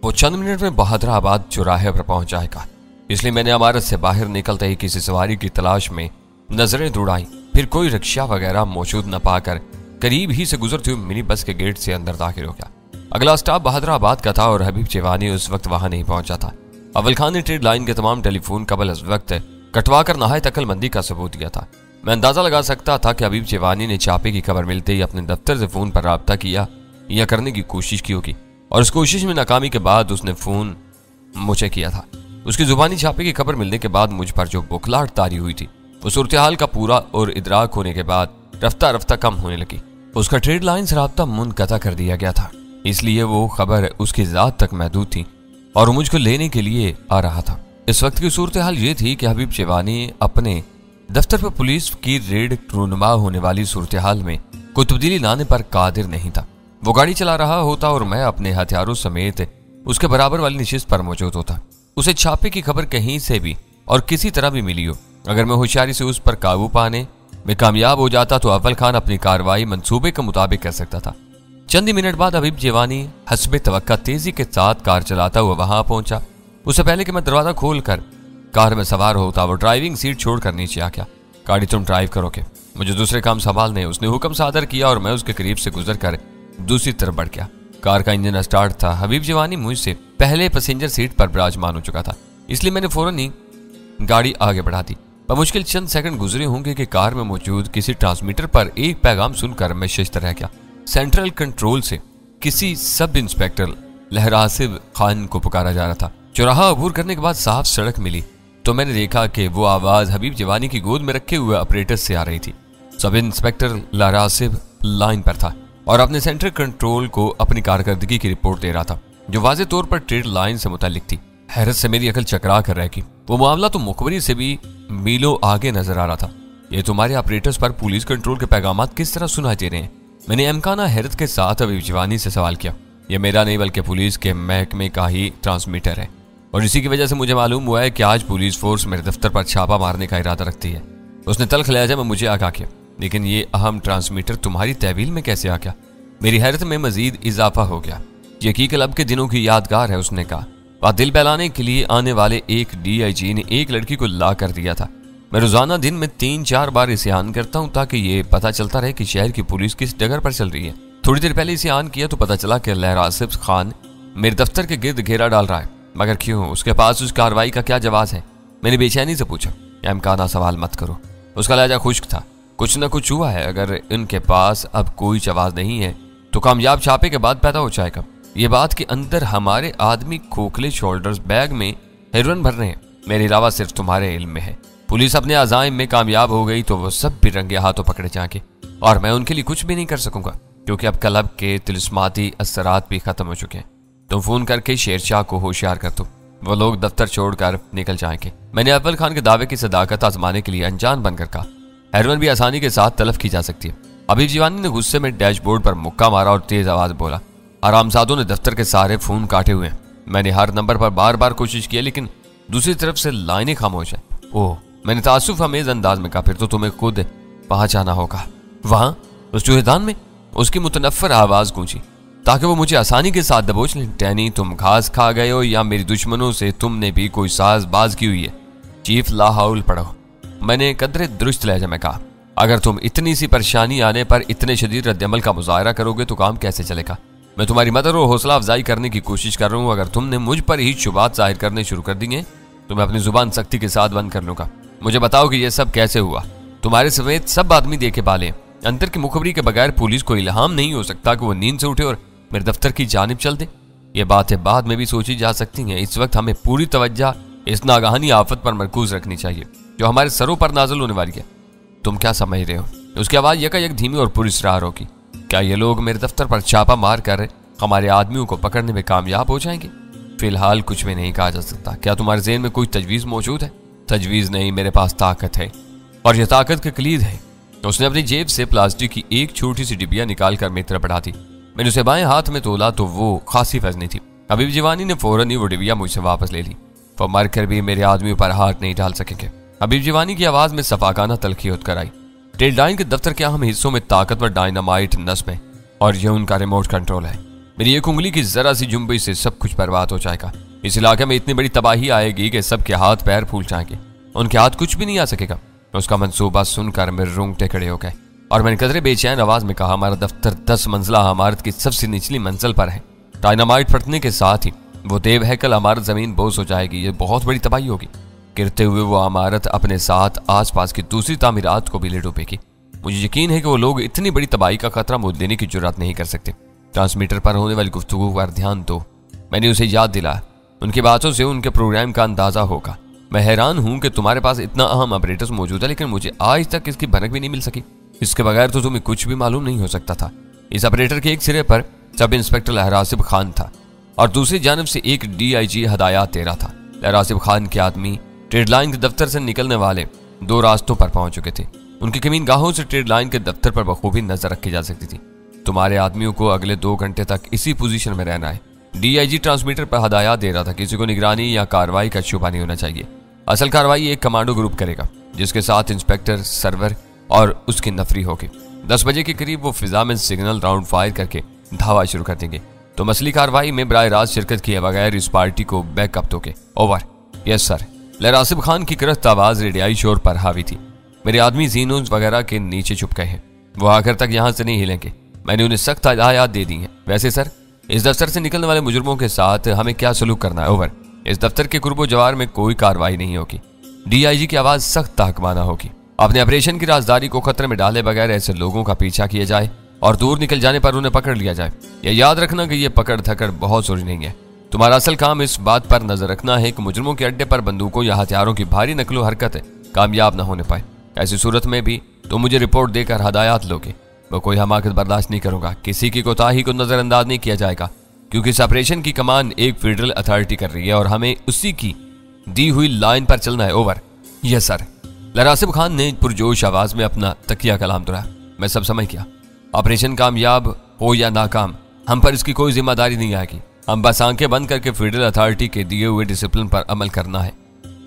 वो चंद मिनट में बहादुराबाद चौराहे पर पहुंच जाएगा, इसलिए मैंने इमारत से बाहर निकलते ही किसी सवारी की तलाश में नजरें दौड़ाई। फिर कोई रिक्शा वगैरह मौजूद न पाकर करीब ही से गुजरती हुई मिनी बस के गेट से अंदर दाखिल हो गया। अगला स्टॉप बहादुराबाद का था और हबीब चिवानी उस वक्त वहां नहीं पहुंचा था। अव्वल खान ने ट्रेड लाइन के तमाम टेलीफोन कबल इस वक्त कटवाकर नहायत अक्लमंदी का सबूत दिया था। मैं अंदाजा लगा सकता था कि हबीब चिवानी ने छापे की खबर मिलते ही अपने दफ्तर से फोन पर राब्ता किया या करने की कोशिश की होगी, और उस कोशिश में नाकामी के बाद उसने फोन मुझे किया था। उसकी जुबानी छापे की खबर मिलने के बाद मुझ पर जो बुखलाहट तारी हुई थी वो सूरत हाल का पूरा और इदराक होने के बाद रफ्ता रफ्ता कम होने लगी। उसका ट्रेड लाइन से राब्ता मुनक़ता कर दिया गया था, इसलिए वो खबर उसकी ज़ात तक महदूद थी और मुझको लेने के लिए आ रहा था। इस वक्त की सूरत हाल ये थी कि हबीब चिवानी अपने दफ्तर पर पुलिस की रेड रूनुमा होने वाली सूरत हाल में कोई तब्दीली लाने पर कादिर नहीं था। वो गाड़ी चला रहा होता और मैं अपने हथियारों समेत उसके बराबर वाली नशिस्त पर मौजूद होता। उसे छापे की खबर कहीं से भी और किसी तरह भी मिली हो, अगर मैं होशियारी से उस पर काबू पाने में कामयाब हो जाता तो अव्वल खान अपनी कार्रवाई मंसूबे के मुताबिक कर सकता था। चंद ही मिनट बाद हबीब चिवानी हस्बे तवक्का तेजी के साथ कार चलाता हुआ वहां पहुंचा। उससे पहले कि मैं दरवाजा खोलकर कार में सवार होता वो ड्राइविंग सीट छोड़कर नीचे आ गया। गाड़ी तुम ड्राइव करोगे, मुझे दूसरे काम संभालने, उसने हुक्म सादर किया और मैं उसके करीब से गुजरकर दूसरी तरफ बढ़ गया। कार का इंजन स्टार्ट था। हबीब चिवानी मुझसे पहले पैसेंजर सीट पर विराजमान हो चुका था, इसलिए मैंने फौरन ही गाड़ी आगे बढ़ा दी। पर मुश्किल चंद सेकंड गुजरे होंगे कि कार में मौजूद किसी ट्रांसमीटर पर एक पैगाम सुनकर मैं शिश्त रह गया। सेंट्रल कंट्रोल से किसी सब इंस्पेक्टर लहरासिब खान को पुकारा जा रहा था। चौराहा अबूर करने के बाद साफ सड़क मिली तो मैंने देखा कि वो आवाज हबीब चिवानी की गोद में रखे हुए ऑपरेटर से आ रही थी। सब इंस्पेक्टर लहरासिब लाइन पर था और अपने सेंट्रल कंट्रोल को अपनी कारकर्दगी की रिपोर्ट दे रहा था, जो वाज़ेह तौर पर ट्रेड लाइन से मुताल्लिक थी। हैरत से मेरी अकल चकरा कर रह गई। वो मामला तो मुखबरी से भी मीलों आगे नजर आ रहा था। ये तुम्हारे ऑपरेटर्स पर पुलिस कंट्रोल के पैगामात किस तरह सुनाई दे रहे हैं? मैंने इम्काना हैरत के साथ हबीब चिवानी से सवाल किया। यह मेरा नहीं बल्कि पुलिस के महकमे का ही ट्रांसमीटर है और इसी की वजह से मुझे मालूम हुआ है कि आज पुलिस फोर्स मेरे दफ्तर पर छापा मारने का इरादा रखती है। उसने तल्ख लहजे में मुझे आगाह किया। लेकिन ये अहम ट्रांसमीटर तुम्हारी तहवील में कैसे आ गया? मेरी हैरत में मजीद इजाफा हो गया। यकीन क्लब के दिनों की यादगार है, उसने कहा। और दिल बहलाने के लिए आने वाले एक DIG ने एक लड़की को ला कर दिया था। मैं रोजाना दिन में 3-4 बार इसे ऑन करता हूँ ताकि ये पता चलता रहे कि शहर की पुलिस किस डगर पर चल रही है। थोड़ी देर पहले इसे ऑन किया तो पता चला कि लहरासिब खान मेरे दफ्तर के गिर्द घेरा डाल रहा है। मगर क्यों? उसके पास उस कार्रवाई का क्या जवाब है? मैंने बेचैनी से पूछा। इम्काना सवाल मत करो। उसका लहजा खुश्क था। कुछ न कुछ हुआ है। अगर इनके पास अब कोई जवाब नहीं है तो कामयाब छापे के बाद पैदा हो जाएगा ये बात कि अंदर हमारे आदमी खोखले शोल्डर्स बैग में हेरोइन भर रहे हैं। मेरे अलावा सिर्फ तुम्हारे इल्म में है। पुलिस अपने अज़ाइम में कामयाब हो गई तो वो सब भी रंगे हाथों पकड़े जाएंगे और मैं उनके लिए कुछ भी नहीं कर सकूंगा, क्योंकि अब क्लब के तिलिस्माती असरात भी खत्म हो चुके हैं। तुम फोन करके शेरशाह को होशियार कर दो, वो लोग दफ्तर छोड़कर निकल जाएंगे। मैंने अव्वल खान के दावे की सदाकत आजमाने के लिए अनजान बनकर कहा। हेरोइन भी आसानी के साथ तलफ की जा सकती है। हबीब चिवानी ने गुस्से में डैशबोर्ड पर मुक्का मारा और तेज आवाज बोला। आरामजादों ने दफ्तर के सारे फोन काटे हुए हैं। मैंने हर नंबर पर बार बार कोशिश की लेकिन दूसरी तरफ से लाइनें खामोश है। ओह, मैंने तासुफ हमेज अंदाज में कहा। फिर तो तुम्हें खुद वहां जाना होगा। वहां उस चूहेदान में? उसकी मुतनफ्फर आवाज गूंजी, ताकि वो मुझे आसानी के साथ दबोच लें। टैनी, तुम घास खा गए हो या मेरी दुश्मनों से तुमने भी कोई साजबाज की हुई है? चीफ लाहौल पढ़ो। मैंने कदरे दुरुस्त लहजे में कहा। अगर तुम इतनी सी परेशानी आने पर इतने शदीद रद्दअमल का मुजाहरा करोगे तो काम कैसे चलेगा? मैं तुम्हारी मदद और हौसला अफजाई करने की कोशिश कर रहा हूँ। अगर तुमने मुझ पर ही शुबात जाहिर करने शुरू कर दिए तो मैं अपनी जुबान सख्ती के साथ बंद कर लूंगा। मुझे बताओ कि यह सब कैसे हुआ? तुम्हारे समेत सब आदमी देखे पाले हैं। अंतर की मुखबरी के बगैर पुलिस को इल्हाम नहीं हो सकता कि वो नींद से उठे और मेरे दफ्तर की जानिब चल दे। ये बातें बाद में भी सोची जा सकती हैं। इस वक्त हमें पूरी तवज्जो इस नागहानी आफत पर मरकूज रखनी चाहिए जो हमारे सरों पर नाज़िल होने वाली है। तुम क्या समझ रहे हो? उसकी आवाज यकायक धीमी और पुरअसरार होगी। क्या ये लोग मेरे दफ्तर पर छापा मार कर हमारे आदमियों को पकड़ने में कामयाब हो जाएंगे? फिलहाल कुछ भी नहीं कहा जा सकता। क्या तुम्हारे ज़हन में कोई तजवीज़ मौजूद है? तजवीज़ नहीं, मेरे पास ताकत है और यह ताकत की कलीद है। उसने अपनी जेब से प्लास्टिक की एक छोटी सी डिबिया निकाल कर मेरी तरफ बढ़ा दी। मैंने उसे बाएं हाथ में तोला तो वो खासी वजनी थी। हबीब चिवानी ने फौरन ही वो डिबिया मुझसे वापस ले ली। वो मर कर भी मेरे आदमियों पर हाथ नहीं डाल सकेंगे। हबीब चिवानी की आवाज में सफाकाना तलखी उठकर आई। ट्रेड लाइन के दफ्तर के अहम हिस्सों में ताकतवर डायनामाइट नस्ब है और यह उनका रिमोट कंट्रोल है। मेरी एक उंगली की जरा सी जुम्बी से सब कुछ बर्बाद हो जाएगा। इस इलाके में इतनी बड़ी तबाही आएगी कि सबके हाथ पैर फूल जाएंगे, उनके हाथ कुछ भी नहीं आ सकेगा। उसका मंसूबा सुनकर मेरे रोंगटे खड़े हो गए और मैंने कदरे बेचैन आवाज में कहा, हमारा दफ्तर 10 मंजिला इमारत की सबसे निचली मंजिल पर है। डायनामाइट फटने के साथ ही वो देव हैकल इमारत जमीन बोझ हो जाएगी। ये बहुत बड़ी तबाही होगी। गिरते हुए वो इमारत अपने साथ आसपास की दूसरी तामीरात को भी ले डूबेगी। मुझे यकीन है कि वो लोग इतनी बड़ी तबाही का खतरा मुझे देने की जुर्रत नहीं कर सकते। ट्रांसमीटर पर होने वाली गुफ्तगू पर ध्यान दो। मैंने उसे याद दिलाया। उनकी बातों से उनके प्रोग्राम का अंदाजा होगा। मैं हैरान हूं कि तुम्हारे पास इतना अहम ऑपरेटर्स मौजूद है, लेकिन मुझे आज तक इसकी भनक भी नहीं मिल सकी। इसके बगैर तो तुम्हें कुछ भी मालूम नहीं हो सकता था। इस ऑपरेटर के एक सिरे पर सब इंस्पेक्टर लहरासिब खान था और दूसरी जानब से एक DIG हदायत दे रहा था। लहरासिब खान के आदमी ट्रेड लाइन के दफ्तर से निकलने वाले 2 रास्तों पर पहुंच चुके थे। उनकी कमीन गाहों से ट्रेड लाइन के दफ्तर पर बखूबी नजर रखी जा सकती थी। तुम्हारे आदमियों को अगले 2 घंटे तक इसी पोजीशन में रहना है। DIG ट्रांसमीटर पर हदायत दे रहा था, किसी को निगरानी या कार्रवाई का शुबा नहीं होना चाहिए। असल कार्रवाई एक कमांडो ग्रुप करेगा जिसके साथ इंस्पेक्टर सर्वर और उसकी नफरी होगी। 10 बजे के करीब वो फिजा में सिग्नल राउंड फायर करके धावा शुरू कर देंगे। तो असली कार्रवाई में बराह रास्त शिरकत किए बगैर इस पार्टी को बैकअप दोगे। Over. Yes sir. Lehrasib Khan की करख्त आवाज रेडियाई शोर पर हावी थी। मेरे आदमी जीनोज वगैरह के नीचे छुप गए हैं, वो आखिर तक यहाँ से नहीं हिलेंगे। मैंने उन्हें सख्त हिदायत दे दी है। वैसे सर, इस दफ्तर से निकलने वाले मुजरिमों के साथ हमें क्या सलूक करना है? ओवर। इस दफ्तर के कुर्बो जवार में कोई कार्रवाई नहीं होगी। DIG की आवाज सख्त ताकमाना होगी। अपने ऑपरेशन की राजदारी को खतरे में डाले बगैर ऐसे लोगों का पीछा किया जाए और दूर निकल जाने पर उन्हें पकड़ लिया जाए। यह याद रखना कि यह पकड़ धकड़ बहुत जरूरी नहीं है। तुम्हारा असल काम इस बात पर नजर रखना है कि मुजरिमों के अड्डे पर बंदूकों या हथियारों की भारी नकलो हरकत कामयाब न होने पाए। ऐसी सूरत में भी तुम मुझे रिपोर्ट देकर हदायत लोगे। मैं कोई हमाकत बर्दाश्त नहीं करूंगा। किसी की कोताही को नजरअंदाज नहीं किया जाएगा, क्योंकि इस ऑपरेशन की कमान एक फेडरल अथॉरिटी कर रही है और हमें उसी की दी हुई लाइन पर चलना है। Over. Yes sir. Lehrasib Khan ने पुरजोश आवाज में अपना तकिया कलाम दोहराया। मैं सब समझ गया। ऑपरेशन कामयाब हो या नाकाम, हम पर इसकी कोई जिम्मेदारी नहीं आएगी। हम बस आंखें बंद करके फेडरल अथॉरिटी के दिए हुए डिसिप्लिन पर अमल करना है।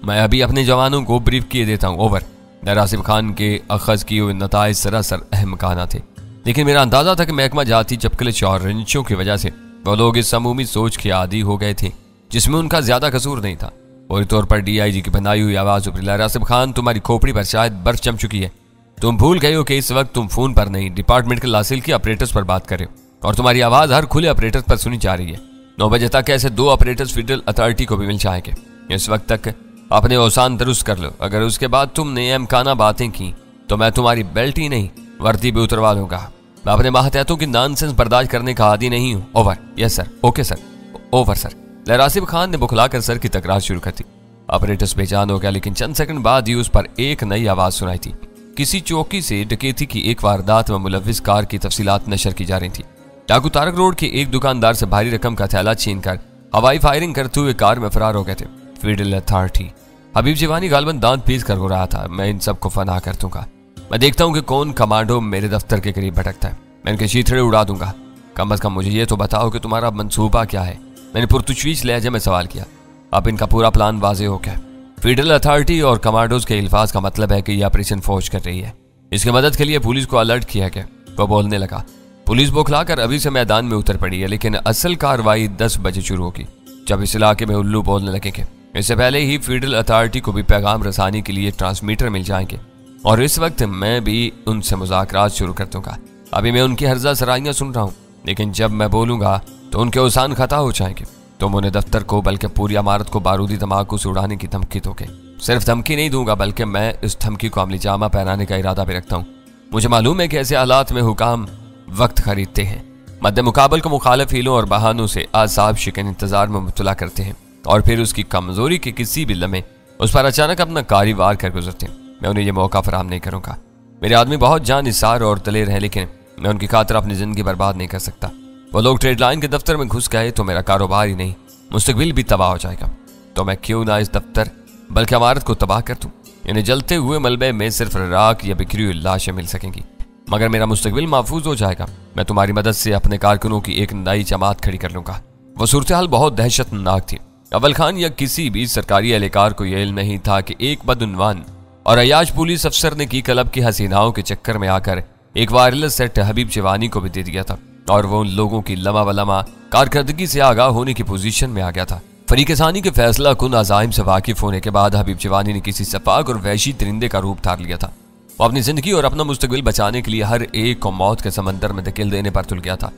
मैं अभी अपने जवानों को ब्रीफ किए देता हूँ। ओवर। लहरासिब खान के अखज किए हुए नताइज सरासर अहमकाना थे, लेकिन मेरा अंदाजा था कि महकमा जाती चपकलिश और रंजिशों की वजह से वो लोग इस समूमी सोच के आदी हो गए थे जिसमें उनका ज्यादा कसूर नहीं था। फौरी तौर पर DIG की बनाई हुई आवाज उभरी। लहरासिब खान, तुम्हारी खोपड़ी पर शायद बर्फ जम चुकी है। तुम भूल गए हो कि इस वक्त तुम फोन पर नहीं, डिपार्टमेंट के लासिल की ऑपरेटर्स पर बात कर रहे हो और तुम्हारी आवाज हर खुले ऑपरेटर्स पर सुनी जा रही है। 9 बजे तक ऐसे 2 ऑपरेटर्स फेडरल अथॉरिटी को भी मिल जाएंगे। इस वक्त तक अपने औसान दुरुस्त कर लो। अगर उसके बाद तुमने अमकाना बातें की तो मैं तुम्हारी बेल्ट ही नहीं वर्दी भी उतरवा लूंगा। मैं अपने माहतहतों की नॉनसेंस बर्दाश्त करने का आदी नहीं हूँ। Over. Yes sir. Okay sir. Over sir. Lehrasib Khan ने बुखलाकर सर की तकरार शुरू कर दी। ऑपरेटर्स बेजान हो गया, लेकिन चंद सेकंड बाद ही उस पर एक नई आवाज सुनाई थी। किसी चौकी से डकैती की एक वारदात में मुलविस कार की तफसीलात नशर की जा रही थी। डाकू तारक रोड के एक दुकानदार से भारी रकम का थैला छीनकर हवाई फायरिंग करते हुए कार में फरार हो गए थे। Federal authority. हबीब जिवानी गालबन दांत पीस कर हो रहा था। मैं इन सबको फना कर दूंगा। मैं देखता हूँ कि कौन कमांडो मेरे दफ्तर के करीब भटकता है। मैं इनके शीथड़े उड़ा दूंगा। कम अज कम मुझे ये तो बताओ कि तुम्हारा मंसूबा क्या है? मैंने पुरतुश्वीज लहजे में सवाल किया। अब इनका पूरा प्लान वाज़ेह हो गया। फेडरल अथॉरिटी और कमांडोज के अल्फाज का मतलब है कि यह ऑपरेशन फौज कर रही है। इसकी मदद के लिए पुलिस को अलर्ट किया गया। वह बोलने लगा। पुलिस बौखलाकर अभी से मैदान में उतर पड़ी है, लेकिन असल कार्रवाई 10 बजे शुरू होगी, जब इस इलाके में उल्लू बोलने लगेंगे। इससे पहले ही फेडरल अथॉरिटी को भी पैगाम रसानी के लिए ट्रांसमीटर मिल जाएंगे और इस वक्त मैं भी उनसे मुज़ाकरात शुरू कर दूंगा। अभी मैं उनकी हर्जा सराइयाँ सुन रहा हूँ, लेकिन जब मैं बोलूंगा तो उनके औसान खता हो जाएंगे। तुम उन्हें दफ्तर को बल्कि पूरी इमारत को बारूदी धमाकों से उड़ाने की धमकी दोगे। सिर्फ धमकी नहीं दूंगा, बल्कि मैं इस धमकी को अमली जामा पहनाने का इरादा भी रखता हूँ। मुझे मालूम है कि ऐसे हालात में हुकाम वक्त खरीदते हैं, मद्दे मुकाबल को मुखालिफ हीलों और बहानों से आसाब शिकन इंतजार में मुब्तला करते हैं और फिर उसकी कमजोरी के किसी भी लम्हे उस पर अचानक अपना कारीवार कर गुजरते हैं। मैं उन्हें यह मौका फराहम नहीं करूंगा। मेरे आदमी बहुत जान निसार और दलेर हैं, लेकिन मैं उनकी खातिर अपनी जिंदगी बर्बाद नहीं कर सकता। वो लोग ट्रेड लाइन के दफ्तर में घुस गए तो मेरा कारोबार ही नहीं, मुस्तकबिल भी तबाह हो जाएगा। तो मैं क्यों ना इस दफ्तर बल्कि इमारत को तबाह कर दूं। इन्हें जलते हुए मलबे में सिर्फ राख या बिखरी हुई लाशें मिल सकेंगी, मगर मेरा मुस्तकबिल महफूज हो जाएगा। मैं तुम्हारी मदद से अपने कारकुनों की एक नई जमात खड़ी कर लूंगा। वो सूरत हाल बहुत दहशतनाक थी। अव्वल खान या किसी भी सरकारी एहलकार को यह इल्म नहीं था कि एक बदउन्वान और अयाज पुलिस अफसर ने की क्लब की हसीनाओं के चक्कर में आकर एक वायरलेस सेट हबीब जिवानी को भी दे दिया था और वो उन लोगों की लमा वलमा कारकर्दगी से आगाह होने की पोजीशन में आ गया था। फरीक सानी के फैसला कुन अजाइम से वाकिफ होने के बाद हबीब जवानी ने किसी सफाक और वहशी परिंदे का रूप धार लिया था। वो अपनी जिंदगी और अपना मुस्तकबिल बचाने के लिए हर एक को मौत के समंदर में धकेल देने पर तुल गया था।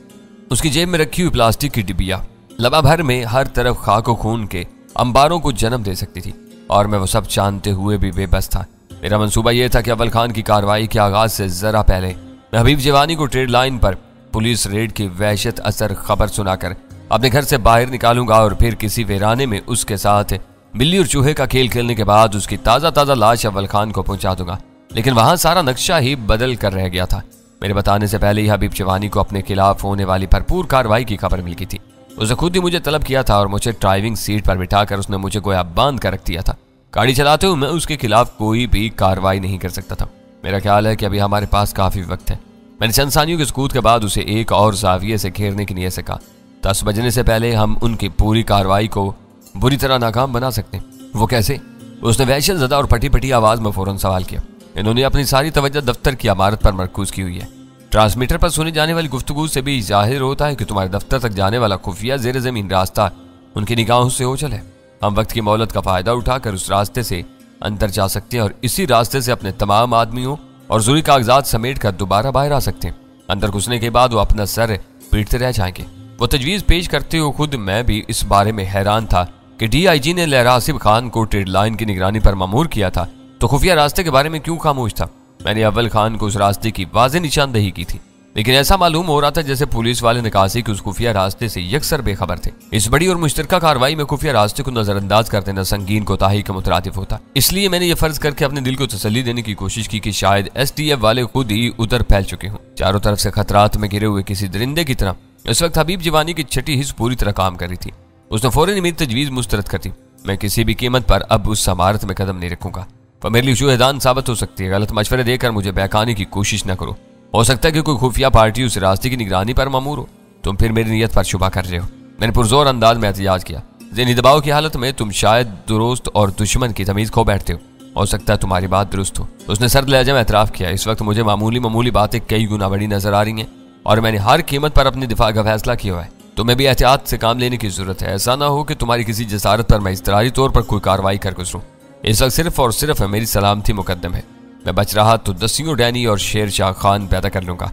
उसकी जेब में रखी हुई प्लास्टिक की डिबिया लबा भर में हर तरफ खाक खून के अंबारों को जन्म दे सकती थी, और मैं वो सब जानते हुए भी बेबस था। मेरा मंसूबा यह था कि अव्वल खान की कार्रवाई के आगाज से जरा पहले मैं हबीब जवानी को ट्रेड लाइन पर पुलिस रेड की वहशत असर खबर सुनाकर अपने घर से बाहर निकालूंगा, और फिर किसी वीराने में उसके साथ बिल्ली और चूहे का खेल खेलने के बाद उसकी ताजा ताजा लाश अव्वल खान को पहुंचा दूंगा। लेकिन वहां सारा नक्शा ही बदल कर रह गया था। मेरे बताने से पहले ही हबीब जवानी को अपने खिलाफ होने वाली भरपूर कार्रवाई की खबर मिल गई थी। उसने खुद ही मुझे तलब किया था और मुझे ड्राइविंग सीट पर बिठाकर उसने मुझे गोया बांध कर रख दिया था। गाड़ी चलाते हुए मैं उसके खिलाफ कोई भी कार्रवाई नहीं कर सकता था। मेरा ख्याल है कि अभी हमारे पास काफी वक्त है। मैंने चंद सानियों के सकूत के बाद उसे एक और जाविये से घेरने की नीयत से कहा। 10 बजने से पहले हम उनकी पूरी कार्रवाई को बुरी तरह नाकाम बना सकते हैं। वो कैसे? उसने वहशत ज़दा और फटी फटी आवाज में फौरन सवाल किया। इन्होंने अपनी सारी तवज्जो दफ्तर की इमारत पर मरकूज की हुई है। ट्रांसमीटर पर सुनी जाने वाली गुफ्तगू से भी जाहिर होता है कि तुम्हारे दफ्तर तक जाने वाला खुफिया जेर जमीन रास्ता उनकी निगाहों से ओझल है। हम वक्त की मोहलत का फायदा उठाकर उस रास्ते से अंदर जा सकते हैं और इसी रास्ते से अपने तमाम आदमियों और जरूरी कागजात समेट कर दोबारा बाहर आ सकते हैं। अंदर घुसने के बाद वो अपना सर पीटते रह जाएंगे। वो तजवीज पेश करते हुए खुद मैं भी इस बारे में हैरान था कि DIG ने लहरा आसिफ खान को ट्रेड लाइन की निगरानी पर मामूर किया था, तो खुफिया रास्ते के बारे में क्यों खामोश था? मैंने अव्वल खान को उस रास्ते की वाज़ेह निशानदही की थी, लेकिन ऐसा मालूम हो रहा था जैसे पुलिस वाले निकासी के उस खुफिया रास्ते से यकसर बेखबर थे। इस बड़ी और मुश्तरका कार्रवाई में खुफिया रास्ते को नजरअंदाज कर देना संगीन कोताही के मुतरादिफ होता। इसलिए मैंने ये फर्ज करके अपने दिल को तसल्ली देने की कोशिश की कि शायद STF वाले खुद ही उधर फैल चुके हों। चारों तरफ से खतरात में घिरे हुए किसी दरिंदे की तरह इस वक्त हबीब जवानी की छठी हिस्स पूरी तरह काम कर रही थी। उसने फौरन मेरी तजवीज मुस्तरद कर दी। मैं किसी भी कीमत पर अब उस इमारत में कदम नहीं रखूंगा। वह मेरे लिए शूहदान साबित हो सकती है। गलत मशवरे देकर मुझे बहकाने की कोशिश न करो। हो सकता है कि कोई खुफिया पार्टी उस रास्ते की निगरानी पर मामूर हो। तुम फिर मेरी नीयत पर शुबा कर रहे हो। मैंने पुरजोर अंदाज में एहतिजाज किया। ज़हनी दबाव की हालत में तुम शायद दोस्त और दुश्मन की तमीज खो बैठते हो सकता है तुम्हारी बात दुरुस्त हो। उसने सर्द लहजे में एतराफ़ किया। इस वक्त मुझे मामूली बातें कई गुना बड़ी नजर आ रही हैं और मैंने हर कीमत पर अपने दिफा का फैसला किया हुआ है। तुम्हें भी एहतियात से काम लेने की जरूरत है। ऐसा ना हो कि तुम्हारी किसी जसारत पर मैं इस्तरारी तौर पर कोई कार्रवाई कर गुजरूं। इस वक्त सिर्फ और सिर्फ मेरी सलामती मुकद्दम है। मैं बच रहा तो दसियों डैनी और शेर शाह खान पैदा कर लूंगा।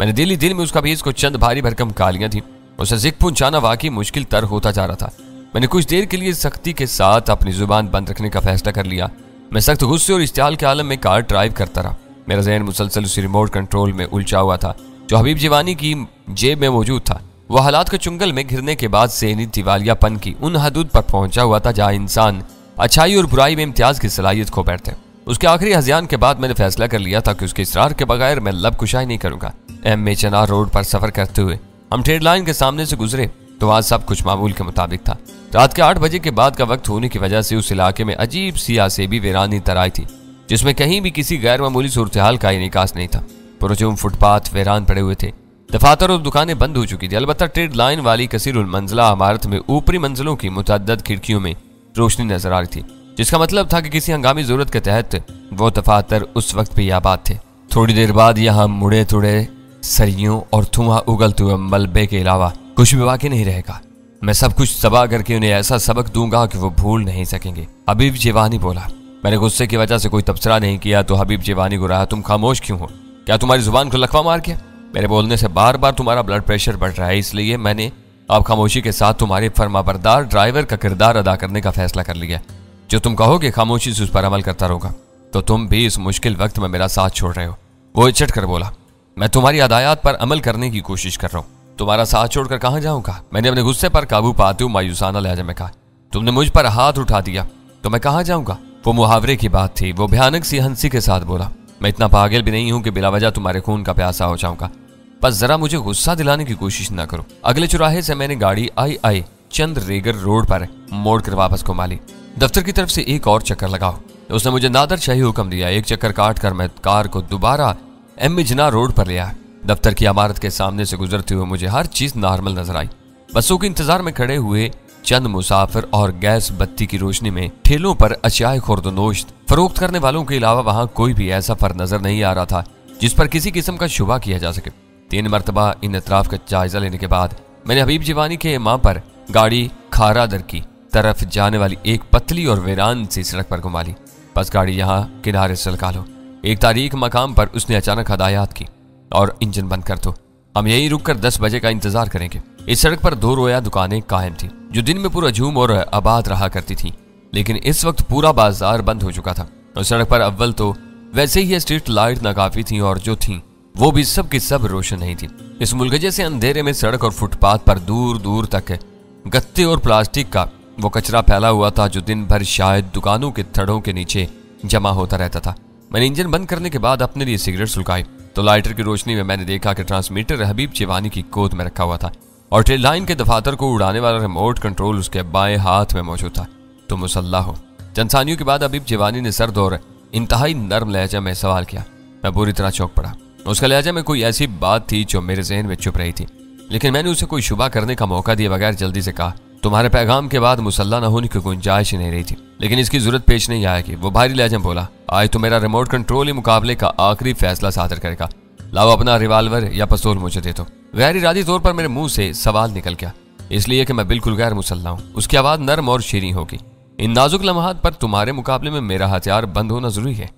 मैंने दिल में उसका भेज को चंद भारी भरकम गालियां थी। उसे जिक पहुंचाना वाकई मुश्किल तर होता जा रहा था। मैंने कुछ देर के लिए सख्ती के साथ अपनी जुबान बंद रखने का फैसला कर लिया। मैं सख्त गुस्से और इश्तियाल के आलम में कार ड्राइव करता रहा। मेरा जहन मुसलसल उसी रिमोट कंट्रोल में उलझा हुआ था जो हबीब जवानी की जेब में मौजूद था। वह हालात के चुंगल में घिरने के बाद सेनी दिवालियापन की उन हदूद पर पहुंचा हुआ था जहां इंसान अच्छाई और बुराई में इम्तियाज की सलाहियत खो बैठते। उसके आखिरी हज़ियान के बाद मैंने फैसला कर लिया था कि उसके इसरार के बगैर मैं लब कुशाई नहीं करूंगा। MA चनार रोड पर सफर करते हुए हम ट्रेड लाइन के सामने से गुजरे तो वहां सब कुछ मामूल के मुताबिक था। रात के 8 बजे के बाद का वक्त होने की वजह से उस इलाके में अजीब सी आसेबी वीरानी तराई थी जिसमें कहीं भी किसी गैर मामूली सूरत हाल का निकास नहीं था। पुरजुम फुटपाथ वीरान पड़े हुए थे। दफातर और दुकानें बंद हो चुकी थी। अलबत्ता ट्रेड लाइन वाली कसीरुल मंजिला इमारत में ऊपरी मंजिलों की मुतअद्दिद खिड़कियों में रोशनी नजर आ रही थी, जिसका मतलब था कि किसी हंगामी जरूरत के तहत वो दफातर उस वक्त भी आबाद थे। थोड़ी देर बाद यहाँ मुड़े तुड़े सरियों और धुआं उगलते हुए मलबे के अलावा कुछ भी बाकी नहीं रहेगा। मैं सब कुछ तबाह करके उन्हें ऐसा सबक दूंगा कि वो भूल नहीं सकेंगे। हबीब जवानी बोला। मैंने गुस्से की वजह से कोई तबसरा नहीं किया तो हबीब जवानी को रहा, तुम खामोश क्यों हो? क्या तुम्हारी जुबान को लकवा मार गया? मेरे बोलने से बार बार तुम्हारा ब्लड प्रेशर बढ़ रहा है, इसलिए मैंने अब खामोशी के साथ तुम्हारे फरमाबरदार ड्राइवर का किरदार अदा करने का फैसला कर लिया। जो तुम कहोगे खामोशी से उस पर अमल करता रहूंगा। तो तुम भी इस मुश्किल वक्त में मेरा साथ छोड़ रहे हो। वो इचट कर बोला। मैं तुम्हारी हदायत पर अमल करने की कोशिश कर रहा हूँ। तुम्हारा साथ छोड़कर कहाँ जाऊंगा? मैंने अपने गुस्से पर काबू पाते हुए मायूसाना लहजे में कहा। तुमने मुझ पर हाथ उठा दिया तो मैं कहाँ जाऊंगा? वो मुहावरे की बात थी। वो भयानक सी हंसी के साथ बोला। मैं इतना पागल भी नहीं हूं कि बिला वजह तुम्हारे खून का प्यासा हो जाऊंगा। बस जरा मुझे गुस्सा दिलाने की कोशिश ना करो। अगले चौराहे से मैंने गाड़ी आई चंद रेगर रोड पर मोड़ कर वापस घुमा ली। दफ्तर की तरफ से एक और चक्कर लगाओ। उसने मुझे नादर शाही हुक्म दिया। एक चक्कर काट कर मैं कार को दोबारा MA जना रोड पर ले आया। दफ्तर की इमारत के सामने से गुजरते हुए मुझे हर चीज नॉर्मल नजर आई। बसों के इंतजार में खड़े हुए चंद मुसाफिर और गैस बत्ती की रोशनी में ठेलों पर अशियाए खुर्दनोश फरोख्त करने वालों के अलावा वहां कोई भी ऐसा फर्द नजर नहीं आ रहा था जिस पर किसी किस्म का शुबा किया जा सके। 3 मरतबा इन अतराफ का जायजा लेने के बाद मैंने हबीब जीवानी के मां पर गाड़ी खारा दर की तरफ जाने वाली एक पतली और वीरान सी सड़क पर घुमा ली। बस गाड़ी यहाँ किनारे से लगा लो। एक तारीख मकाम पर उसने अचानक हदायत की, और इंजन बंद कर दो, हम यहीं रुककर 10 बजे का इंतजार करेंगे। इस सड़क पर 2 रोया दुकानें कायम थी जो दिन में पूरा झूम और आबाद रहा करती थी, लेकिन इस वक्त पूरा बाजार बंद हो चुका था। और सड़क पर अव्वल तो वैसे ही स्ट्रीट लाइट नाकाफी थी, और जो थी वो भी सब की सब रोशन नहीं थी। इस मुलगजे से अंधेरे में सड़क और फुटपाथ पर दूर दूर तक गत्ते और प्लास्टिक का वो कचरा फैला हुआ था जो दिन भर शायद दुकानों के थड़ों के नीचे जमा होता रहता था। मैंने इंजन बंद करने के बाद अपने लिए सिगरेट सुलगाई तो लाइटर की रोशनी में मैंने देखा कि ट्रांसमीटर हबीब जीवानी की गोद में रखा हुआ था और ट्रेन लाइन के दफातर को उड़ाने वाला रिमोट कंट्रोल उसके बाएं हाथ में मौजूद था। तो मुसल्ला हो। चंद सानियों के बाद हबीब जीवानी ने सर्द और इंतहाई नर्म लहजा में सवाल किया। मैं बुरी तरह चौंक पड़ा। उसका लहजा में कोई ऐसी बात थी जो मेरे जहन में छुप रही थी, लेकिन मैंने उसे कोई शुबा करने का मौका दिए बगैर जल्दी से कहा, तुम्हारे पैगाम के बाद मुसल्ला न होने की गुंजाइश ही नहीं रही थी, लेकिन इसकी जरूरत पेश नहीं आएगी। वो भारी लहजा में बोला, आज तो मेरा रिमोट कंट्रोल ही मुकाबले का आखिरी फैसला सादर करेगा। लाओ अपना रिवाल्वर या पिस्तौल मुझे दे दो। गैर इरादी तौर पर मेरे मुंह से सवाल निकल गया, इसलिए कि मैं बिल्कुल गैर मुसल्ला हूँ। उसकी आवाज नर्म और शीरीं होगी। इन नाजुक लम्हात पर तुम्हारे मुकाबले में मेरा हथियार बंद होना जरूरी है।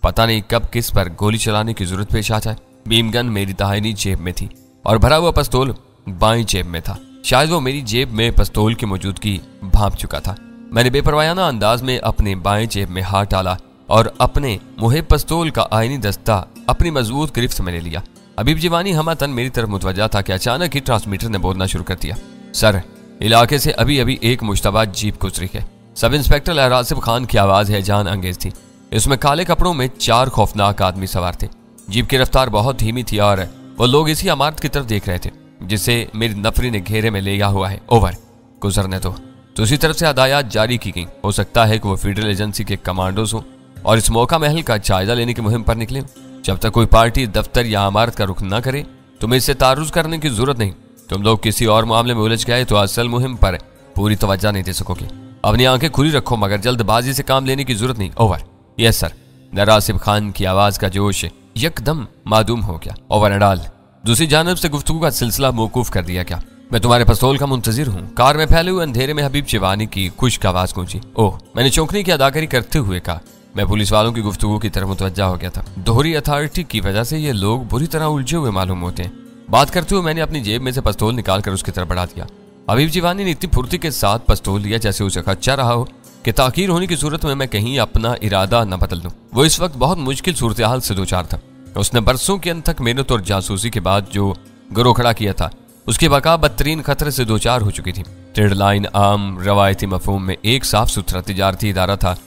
पता नहीं कब किस पर गोली चलाने की जरूरत पेश आ जाए। बीम गन मेरी दाहिनी जेब में थी और भरा हुआ पिस्तौल बाईं जेब में था। शायद वो मेरी जेब में पिस्तौल की मौजूदगी भांप चुका था। मैंने बेपरवायाना अंदाज में अपने बाएं जेब में हाथ डाला और अपने मुहे पिस्तौल का आईनी दस्ता अपनी मजबूत गिरफ्त में ले लिया। हबीब जीवानी हमतन मेरी तरफ मुतवज्जा था कि अचानक ही ट्रांसमीटर ने बोलना शुरू कर दिया, सर, इलाके से अभी अभी एक मुश्तबा जीप गुजरी है। सब इंस्पेक्टर अहरासिफ खान की आवाज हैजान अंगेज थी। इसमें काले कपड़ों में 4 खौफनाक आदमी सवार थे। जीप की रफ्तार बहुत धीमी थी और वो लोग इसी इमारत की तरफ देख रहे थे जिसे मेरी नफरी ने घेरे में लिया हुआ है। ओवर, गुजरने दो। तो उसी तरफ से हदायत जारी की गई। हो सकता है कि वो फेडरल एजेंसी के कमांडोज हों और इस मौका महल का जायजा लेने की मुहिम पर निकले। जब तक कोई पार्टी दफ्तर या इमारत का रुख न करे तुम्हें इससे तारुज करने की जरूरत नहीं। तुम लोग किसी और मामले में उलझ गए तो असल मुहिम पर पूरी तवज्जो नहीं दे सकोगे। अपनी आंखें खुली रखो, मगर जल्दबाजी से काम लेने की जरूरत नहीं। Over. Yes sir. Ahrasif Khan की आवाज का जोश यकदम मादूम हो गया। ओवर अडाल। दूसरी जानब से गुफ्तगू का सिलसिला मौकूफ कर दिया गया। मैं तुम्हारे पिस्तौल का मुंतजिर हूँ। कार में फैले हुए अंधेरे में हबीब जीवानी की खुश्क आवाज गूंजी। ओह, मैंने चौंकने की अदाकारी करते हुए कहा। मैं पुलिस वालों की गुफ्तगू की तरफ मुतवज्जा हो गया था। दोहरी अथॉरिटी की वजह से ये लोग बुरी तरह उलझे हुए मालूम होते हैं। बात करते हुए मैंने अपनी जेब में से पिस्तौल निकालकर उसकी तरफ बढ़ा दिया। हबीब जीवानी ने इतनी फुर्ती के साथ पिस्तौल लिया जैसे उसे खदशा रहा हो कि ताकीर होने की सूरत में मैं कहीं अपना इरादा न बदल दूं। वो इस वक्त बहुत मुश्किल सूरत हाल से दो चार था। उसने बरसों के अंत तक मेहनत और जासूसी के बाद जो गिरोह खड़ा किया था उसकी बका बदतरीन खतरे से दो चार हो चुकी थी। ट्रेड लाइन आम रवायती मफहूम में एक साफ सुथरा तिजारती इदारा था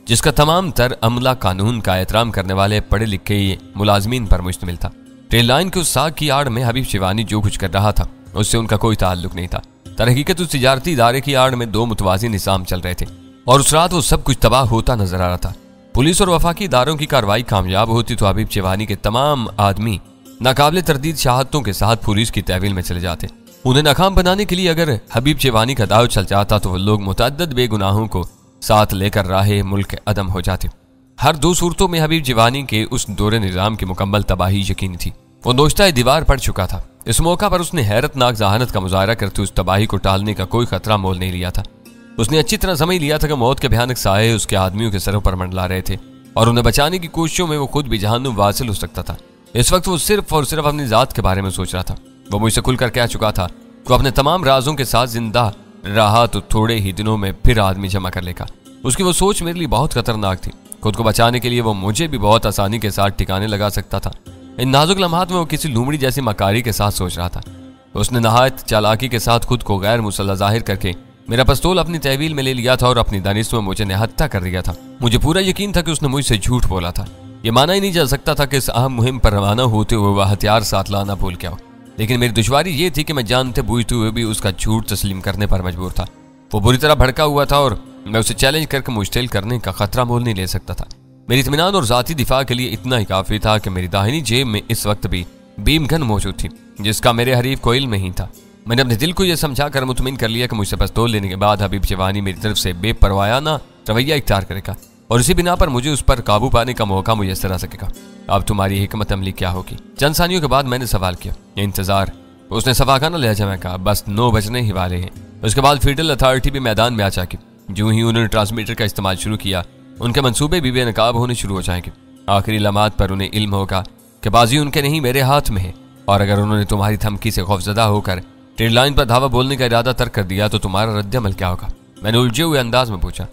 जिसका तमाम तर अमला कानून का एहतराम करने वाले पढ़े लिखे मुलाजमीन पर मुश्तमिल था। ट्रेड लाइन के उस साग की आड़ में हबीब जीवानी जो कुछ कर रहा था उससे उनका कोई ताल्लुक नहीं था। तरहकीकत उस तिजारती इदारे की आड़ में 2 मुतवाज़ी निज़ाम चल रहे थे और उस रात वो सब कुछ तबाह होता नजर आ रहा था। पुलिस और वफाकी इदारों की कार्रवाई कामयाब होती तो हबीब जीवानी के तमाम आदमी नाकाबिले तरदीद शहादतों के साथ पुलिस की तहवील में चले जाते। उन्हें नाकाम बनाने के लिए अगर हबीब जीवानी का दाव चल जाता तो वो लोग मुतअद्दिद बेगुनाहों को साथ लेकर राहे मुल्क अदम हो जाते। हर 2 सूरतों में हबीब जीवानी के उस दौरे निज़ाम की मुकम्मल तबाही यकीनी थी। वो नोश्ता दीवार पड़ चुका था। इस मौका पर उसने हैरतनाक जहानत का मुजाहरा करते उस तबाही को टालने का कोई खतरा मोल नहीं लिया था। उसने अच्छी तरह समझ लिया था कि मौत के भयानक साए उसके आदमियों के सरों पर मंडला रहे थे और उन्हें बचाने की कोशिशों में वो खुद भी जहन्नुम वासिल हो सकता था। इस वक्त वो सिर्फ और सिर्फ अपनी जात के बारे में सोच रहा था। वो मुझसे खुलकर कह चुका था कि अपने तमाम राजों के साथ जिंदा रहा तो थोड़े ही दिनों में फिर आदमी जमा कर लेगा। उसकी वो सोच मेरे लिए बहुत खतरनाक थी। खुद को बचाने के लिए वो मुझे भी बहुत आसानी के साथ ठिकाने लगा सकता था। इन नाजुक लम्हात में वो किसी लूमड़ी जैसी मकारी के साथ सोच रहा था। उसने नहायत चालाकी के साथ खुद को गैर मुसल्ला जाहिर करके मेरा पिस्तौल अपनी तहवील में ले लिया था और अपनी दानिश में मुझे निहत्था कर दिया था। मुझे पूरा यकीन था कि उसने मुझसे झूठ बोला था। यह माना ही नहीं जा सकता था कि इस अहम मुहिम पर रवाना होते हुए वह हथियार साथ लाना भूल गया हो, लेकिन मेरी दुश्वारी ये थी कि मैं जानते बूझते हुए भी उसका झूठ तस्लीम करने पर मजबूर था। वो बुरी तरह भड़का हुआ था और मैं उसे चैलेंज करके मुश्तिल करने का खतरा मोल नहीं ले सकता था। मेरी इत्मीनान और जाती दिफा के लिए इतना ही काफी था कि मेरी दाहिनी जेब में इस वक्त भी बीम गन मौजूद थी जिसका मेरे हरीफ को इल्म नहीं था। मैंने अपने दिल को यह समझाकर मुतमिन कर लिया कि मुझसे पिस्तौल लेने के बाद हबीब जीवानी मेरी तरफ से बेपरवायाना रवैया इख्तियार करेगा और इसी बिना पर मुझे उस पर काबू पाने का मौका मुयस्सर आ सकेगा। अब तुम्हारी हिकमत अमली क्या होगी? चंद सानियों के बाद मैंने सवाल किया, इंतजार? उसने सफाखाना लहजा में कहा, बस 9 बजने ही वाले हैं। उसके बाद फेडरल अथॉरिटी भी मैदान में आ जाएगी। जो ही उन्होंने ट्रांसमीटर का इस्तेमाल शुरू किया, उनके मंसूबे भी बेनकाब होने शुरू हो जाएंगे। आखिरी लम्हात पर उन्हें इल्म होगा कि बाजी उनके नहीं मेरे हाथ में है, और अगर उन्होंने तुम्हारी धमकी से खौफजदा होकर ट्रेड लाइन पर धावा बोलने का इरादा तर्क कर दिया तो तुम्हारा रद्द-ए-अमल क्या होगा? मैंने उलझे हुए अंदाज में पूछा।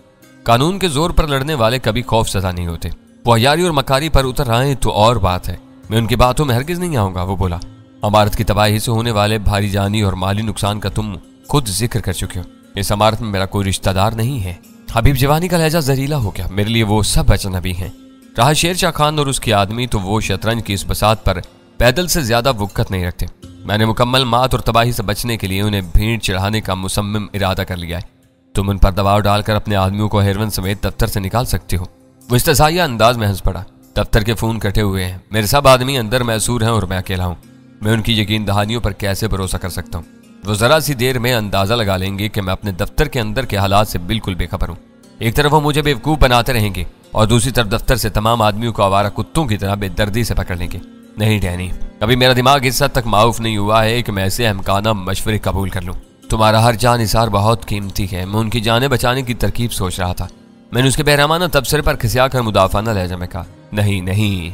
कानून के जोर पर लड़ने वाले कभी खौफजदा नहीं होते। वो हयारी और मकारी पर उतर आए तो और बात है, मैं उनकी बातों में हरगिज नहीं आऊंगा। वो बोला, इमारत की तबाही से होने वाले भारी जानी और माली नुकसान का तुम खुद जिक्र कर चुके हो। इस इमारत में मेरा कोई रिश्तेदार नहीं है। हबीब जवानी का लहजा जहरीला हो गया। मेरे लिए वो सब अजनबी हैं। रहा शेरशाह खान और उसके आदमी, तो वो शतरंज की इस बसात पर पैदल से ज्यादा वुक्कत नहीं रखते। मैंने मुकम्मल मात और तबाही से बचने के लिए उन्हें भीड़ चढ़ाने का मुसम्मिम इरादा कर लिया है। तुम उन पर दबाव डालकर अपने आदमियों को हेरवन समेत दफ्तर से निकाल सकते हो। वो इस्तेज़ाइया अंदाज में हंस पड़ा। दफ्तर के फोन कटे हुए हैं, मेरे सब आदमी अंदर मैसूर हैं और मैं अकेला हूँ। मैं उनकी यकीन दहानियों पर कैसे भरोसा कर सकता हूँ? वो जरा सी देर में अंदाजा लगा लेंगे कि मैं अपने दफ्तर के अंदर के हालात से बिल्कुल बेखबर हूँ। एक तरफ वो मुझे बेवकूफ बनाते रहेंगे और दूसरी तरफ दफ्तर से तमाम आदमियों को आवारा कुत्तों की तरह बेदर्दी से पकड़ लेंगे। नहीं डैनी, अभी मेरा दिमाग इस हद तक माऊफ नहीं हुआ है कि मैं ऐसे अहमकाना मशवरे कबूल कर लूँ। तुम्हारा हर जान निसार बहुत कीमती है। मैं उनकी जाने बचाने की तरकीब सोच रहा था। मैंने उसके बेरहमाना तबसरे पर खिसिया कर मुदाफाना लहजा में कहा, नहीं नहीं,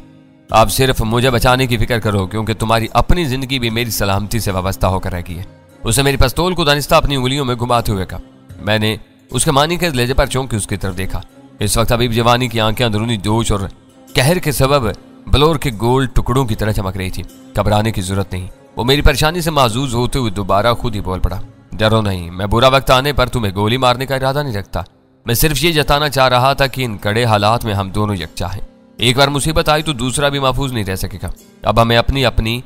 आप सिर्फ मुझे बचाने की फिक्र करो, क्योंकि तुम्हारी अपनी जिंदगी भी मेरी सलामती से वाबस्ता होकर रह गई है। उसने मेरी पिस्तौल को दानिस्ता अपनी उंगलियों में घुमाते हुए कहा। मैंने उसके मानी के लहजे पर चौंक के उसकी तरफ देखा। इस वक्त हबीब जवानी की आंखें अंदरूनी जोश और कहर के सबब बलोर के गोल टुकड़ों की तरह चमक रही थी। घबराने की जरूरत नहीं। वो मेरी परेशानी से महजूज होते हुए दोबारा खुद ही बोल पड़ा, डरो नहीं, मैं बुरा वक्त आने पर तुम्हें गोली मारने का इरादा नहीं रखता। मैं सिर्फ ये जताना चाह रहा था कि इन कड़े हालात में हम दोनों यकजा हैं। एक बार मुसीबत आई तो दूसरा भी महफूज नहीं रह सकेगा। अब हमें अपनी अपनी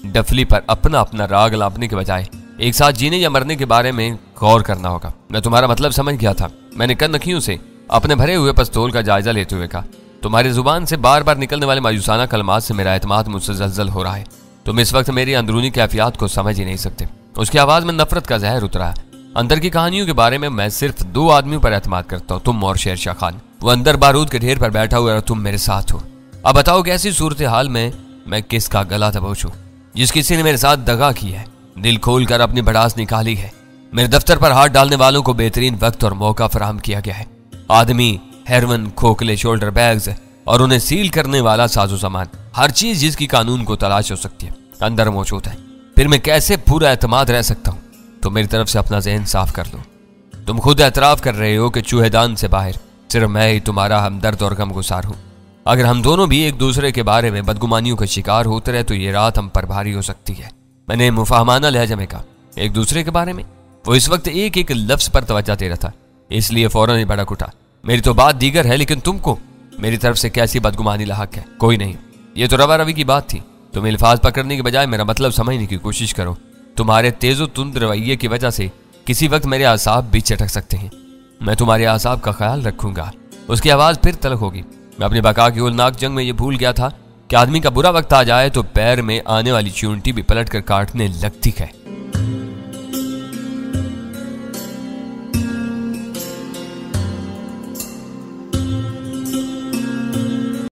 डफली पर अपना अपना राग लापने के बजाय एक साथ जीने या मरने के बारे में गौर करना होगा। मैं तुम्हारा मतलब समझ गया था। मैंने कनखियों से अपने भरे हुए पिस्तौल का जायजा लेते हुए कहा, तुम्हारी जुबान से बार बार निकलने वाले मायूसाना कलमात से मेरा एतमाद मुझसे जलजल हो रहा है। तुम इस वक्त मेरी अंदरूनी कैफियत को समझ ही नहीं सकते। उसकी आवाज में नफरत का जहर उतरा है। अंदर की कहानियों के बारे में मैं सिर्फ 2 आदमियों पर एतमाद करता हूँ, तुम और शेरशाह खान। वो अंदर बारूद के ढेर पर बैठा हुआ और तुम मेरे साथ हो। अब बताओ कि ऐसी सूरत हाल में मैं किसका गला दबोचूं? जिस किसी ने मेरे साथ दगा की है, दिल खोल कर अपनी भड़ास निकाली है। मेरे दफ्तर पर हाथ डालने वालों को बेहतरीन वक्त और मौका फराहम किया गया है। आदमी, हेरोइन, खोखले, शोल्डर बैग्स और उन्हें सील करने वाला साजो सामान, हर चीज जिसकी कानून को तलाश हो सकती है, अंदर मौजूद है। फिर मैं कैसे पूरा एतमाद रह सकता हूँ? तो मेरी तरफ से अपना जहन साफ कर लो। तुम खुद एतराफ कर रहे हो कि चूहेदान से बाहर सिर्फ मैं ही तुम्हारा हमदर्द और गमगुसार हूँ। अगर हम दोनों भी एक दूसरे के बारे में बदगुमानियों का शिकार होते रहे तो ये रात हम पर भारी हो सकती है। मैंने मुफाहमाना लहजा में कहा, एक दूसरे के बारे में? वो इस वक्त एक एक लफ्ज पर तवज्जो दे रहा था, इसलिए फौरन ही भड़क उठा। मेरी तो बात दीगर है, लेकिन तुमको मेरी तरफ से कैसी बदगुमानी लाहक है? कोई नहीं, ये तो रवा रवी की बात थी। तुम अल्फाज पकड़ने के बजाय मेरा मतलब समझने की कोशिश करो। तुम्हारे तेजो तुंद रवैये की वजह से किसी वक्त मेरे आसाब भी चटक सकते हैं। मैं तुम्हारे आसाब का ख्याल रखूंगा। उसकी आवाज फिर तलख होगी। मैं अपनी बका की होलनाक जंग में ये भूल गया था कि आदमी का बुरा वक्त आ जाए तो पैर में आने वाली चूंटी भी पलट कर काटने लगती है।